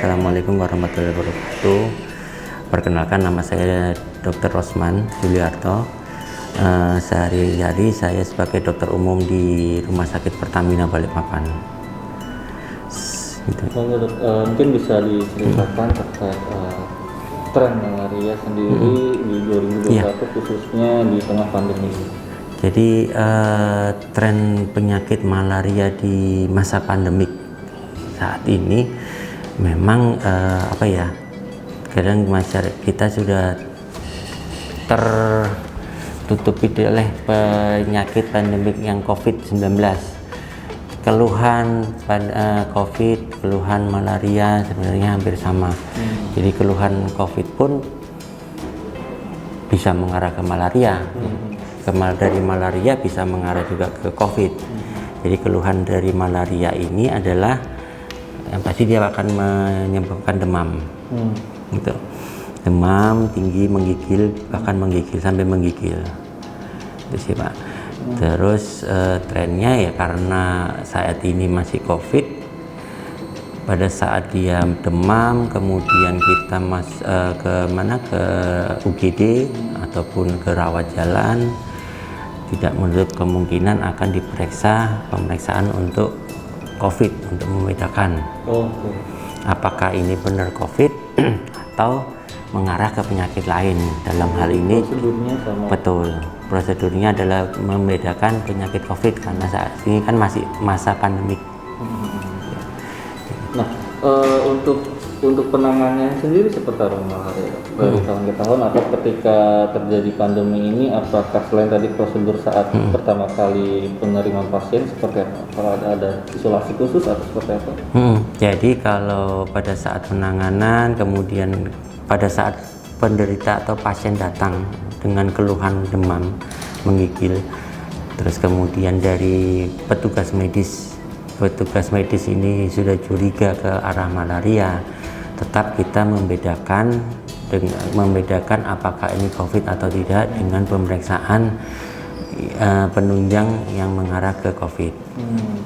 Assalamualaikum warahmatullahi wabarakatuh. Perkenalkan, nama saya Dr. Rosman Juliarto. Sehari-hari saya sebagai dokter umum di Rumah Sakit Pertamina Balikpapan. Gitu. Mungkin bisa diceritakan terkait tren malaria sendiri di 2021 khususnya di tengah pandemi ini. Jadi tren penyakit malaria di masa pandemik saat ini memang kadang masyarakat kita sudah tertutupi oleh penyakit pandemik yang COVID-19. Keluhan COVID, keluhan malaria sebenarnya hampir sama. Jadi keluhan COVID pun bisa mengarah ke malaria. Dari malaria bisa mengarah juga ke COVID. Jadi keluhan dari malaria ini adalah yang pasti dia akan menyebabkan demam. Gitu. Demam tinggi, menggigil, bahkan menggigil sampai menggigil. Itu sih Pak. Terus trennya ya karena saat ini masih COVID, pada saat dia demam kemudian kita ke UGD ataupun ke rawat jalan, tidak menutup kemungkinan akan pemeriksaan untuk COVID untuk membedakan apakah ini benar COVID atau mengarah ke penyakit lain. Dalam hal ini prosedurnya sama. Betul, prosedurnya adalah membedakan penyakit COVID karena saat ini kan masih masa pandemik. Nah, untuk penanganannya sendiri seperti apa malaria? Dari tahun ke tahun atau ketika terjadi pandemi ini, apakah selain tadi prosedur saat pertama kali penerimaan pasien seperti apa? Kalau ada isolasi khusus atau seperti apa? Jadi kalau pada saat penanganan, kemudian pada saat penderita atau pasien datang dengan keluhan demam, menggigil, terus kemudian dari petugas medis ini sudah curiga ke arah malaria, tetap kita membedakan apakah ini COVID atau tidak dengan pemeriksaan penunjang yang mengarah ke COVID.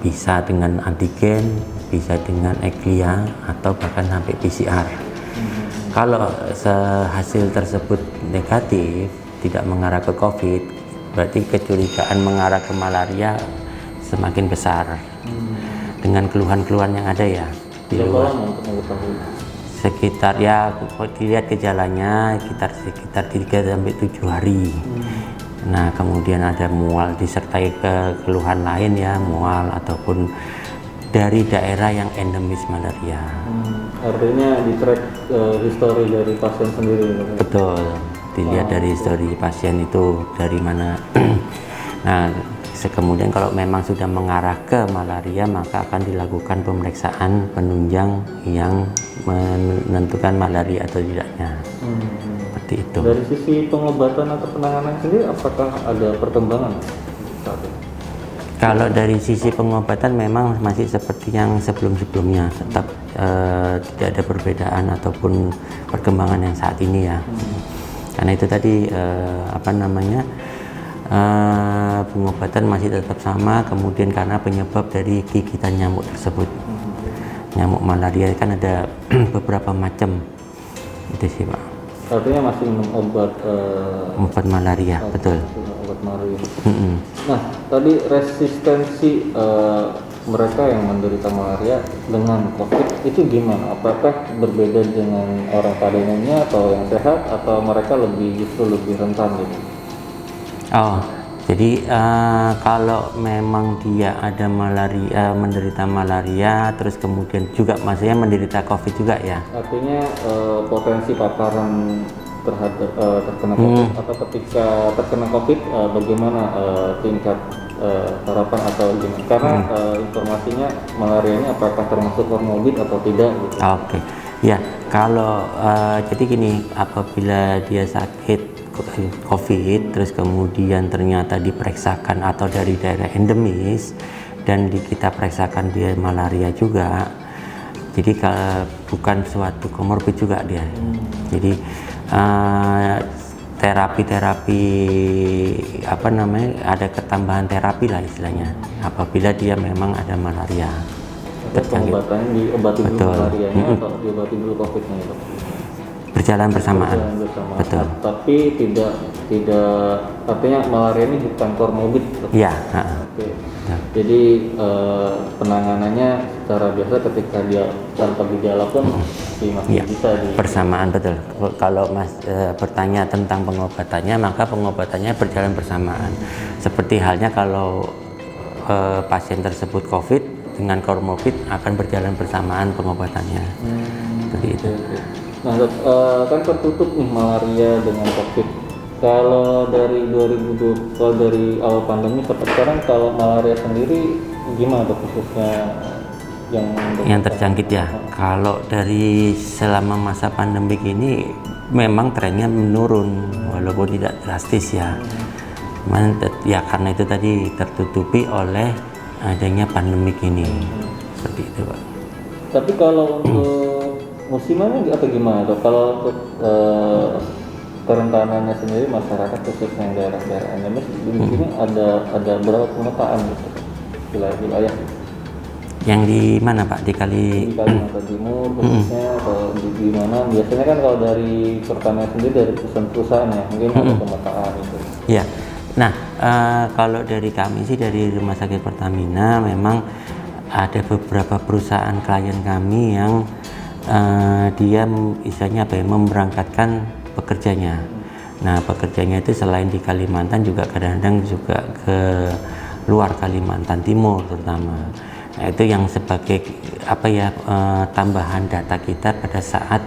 Bisa dengan antigen, bisa dengan ECLIA, atau bahkan sampai PCR. Kalau hasil tersebut negatif, tidak mengarah ke COVID, berarti kecurigaan mengarah ke malaria semakin besar. Dengan keluhan-keluhan yang ada ya di luar. Sekitar ya dilihat gejalanya sekitar 3-7 hari. Nah, kemudian ada mual disertai keluhan lain ya, mual ataupun dari daerah yang endemis malaria. Artinya di track histori dari pasien sendiri. Betul, dilihat dari histori pasien itu dari mana. Nah, kemudian kalau memang sudah mengarah ke malaria, maka akan dilakukan pemeriksaan penunjang yang menentukan malaria atau tidaknya. Seperti itu. Dari sisi pengobatan atau penanganan sendiri, apakah ada perkembangan saat ini? Kalau dari sisi pengobatan memang masih seperti yang sebelum-sebelumnya, tetap tidak ada perbedaan ataupun perkembangan yang saat ini ya. Karena itu tadi pengobatan masih tetap sama, kemudian karena penyebab dari gigitan nyamuk tersebut. Nyamuk malaria kan ada beberapa macam, itu sih Pak. Artinya masih minum obat malaria, betul. Obat malaria. Nah, tadi resistensi mereka yang menderita malaria dengan COVID itu gimana? Apakah berbeda dengan orang pada umumnya atau yang sehat, atau mereka justru lebih rentan gitu? Jadi kalau memang dia ada menderita malaria, terus kemudian juga maksudnya menderita COVID juga ya? Artinya potensi paparan terhadap terkena COVID atau ketika terkena COVID bagaimana tingkat harapan atau gimana? Karena informasinya malaria ini apakah termasuk komorbid atau tidak gitu? Oke. Ya, kalau jadi gini, apabila dia sakit COVID terus kemudian ternyata diperiksakan atau dari daerah endemis dan kita periksakan dia malaria juga, jadi bukan suatu komorbid juga dia. Jadi terapi ada ketambahan terapi lah istilahnya apabila dia memang ada malaria. terjangkit. Pengobatannya diobati dulu Betul. malarianya atau diobati dulu COVID-nya itu? Berjalan bersamaan. Berjalan bersamaan. Betul. Tapi tidak artinya malaria ini bukan komorbid. Iya. Oke. Jadi penanganannya secara biasa ketika dia tanpa gejala pun masih bisa bersamaan, betul. Kalau Mas bertanya tentang pengobatannya, maka pengobatannya berjalan bersamaan. Seperti halnya kalau pasien tersebut COVID dengan komorbid akan berjalan bersamaan pengobatannya. Seperti itu. Nah, kan tertutup nih malaria dengan COVID. Kalau dari 2020, kalau dari awal pandemi sampai sekarang, kalau malaria sendiri gimana dok, khususnya yang terjangkit ya? Kalau dari selama masa pandemi ini memang trennya menurun, walaupun tidak drastis ya. Ya karena itu tadi tertutupi oleh adanya pandemi ini. Seperti itu Pak. Tapi kalau untuk musimannya atau gimana dok? Kalau untuk kerentanannya sendiri masyarakat khususnya yang daerah-daerah endemis di sini ada berapa pemetaan gitu wilayah-wilayah? Yang di mana Pak? Di Kalimantan Timur khususnya atau di mana? Biasanya kan kalau dari Pertamina sendiri dari perusahaan-perusahaan ya mungkin ada pemetaan itu. Iya. Nah kalau dari kami sih dari Rumah Sakit Pertamina memang ada beberapa perusahaan klien kami yang dia istilahnya memberangkatkan pekerjanya. Nah pekerjanya itu selain di Kalimantan juga kadang-kadang juga ke luar Kalimantan Timur terutama. Nah itu yang sebagai tambahan data kita pada saat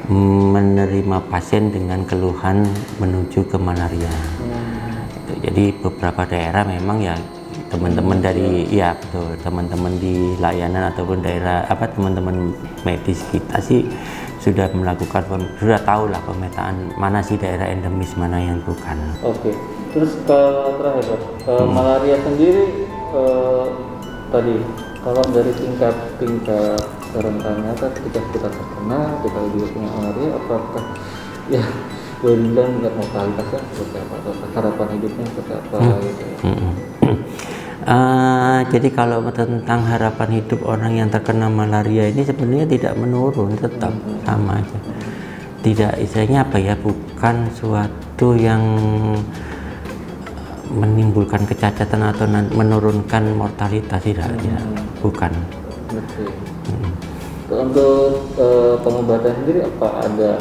menerima pasien dengan keluhan menuju ke malaria. Jadi beberapa daerah memang ya teman-teman dari teman-teman di layanan ataupun daerah teman-teman medis kita sih sudah tahu lah pemetaan mana sih daerah endemis mana yang bukan. Oke. Terus terakhir malaria sendiri tadi kalau dari tingkat kerentanannya ketika kita terkena kita juga punya malaria, apakah ya boleh dibilang tingkat mortalitasnya seperti apa atau harapan hidupnya seperti apa gitu ya? Jadi kalau tentang harapan hidup orang yang terkena malaria ini sebenarnya tidak menurun, tetap sama aja. Tidak istilahnya bukan suatu yang menimbulkan kecacatan atau menurunkan mortalitas, tidak, bukan. Untuk pengobatan sendiri apa ada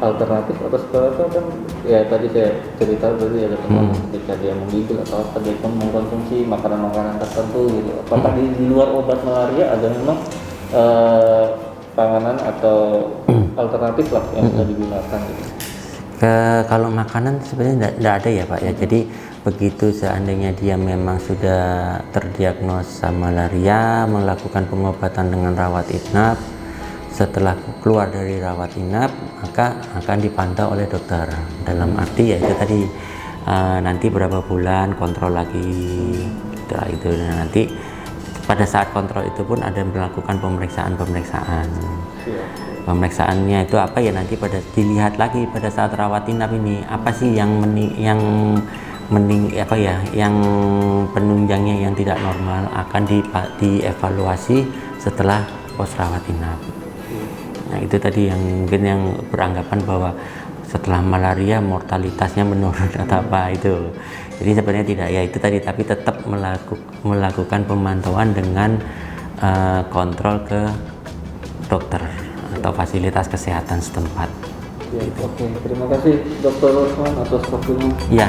alternatif atau seperti apa kan? Ya tadi saya cerita tadi ada teman ketika dia menggigil atau apa dia pun mengkonsumsi makanan-makanan tertentu gitu. Apakah di luar obat malaria ada memang panganan atau alternatif lah yang bisa digunakan gitu? Kalau makanan sebenarnya tidak ada ya Pak ya. Jadi begitu seandainya dia memang sudah terdiagnosa malaria, melakukan pengobatan dengan rawat inap, setelah keluar dari rawat inap maka akan dipantau oleh dokter, dalam arti yaitu tadi nanti berapa bulan kontrol lagi. Setelah itu nanti pada saat kontrol itu pun ada melakukan pemeriksaannya itu nanti dilihat lagi pada saat rawat inap ini apa sih yang penunjangnya yang tidak normal, akan dievaluasi setelah pos rawat inap. Nah itu tadi yang mungkin yang beranggapan bahwa setelah malaria mortalitasnya menurun atau apa itu. Jadi sebenarnya tidak ya itu tadi, tapi tetap melakukan pemantauan dengan kontrol ke dokter atau fasilitas kesehatan setempat. Ya, gitu. Oke, terima kasih Dr. Rosman atas waktunya. Ya.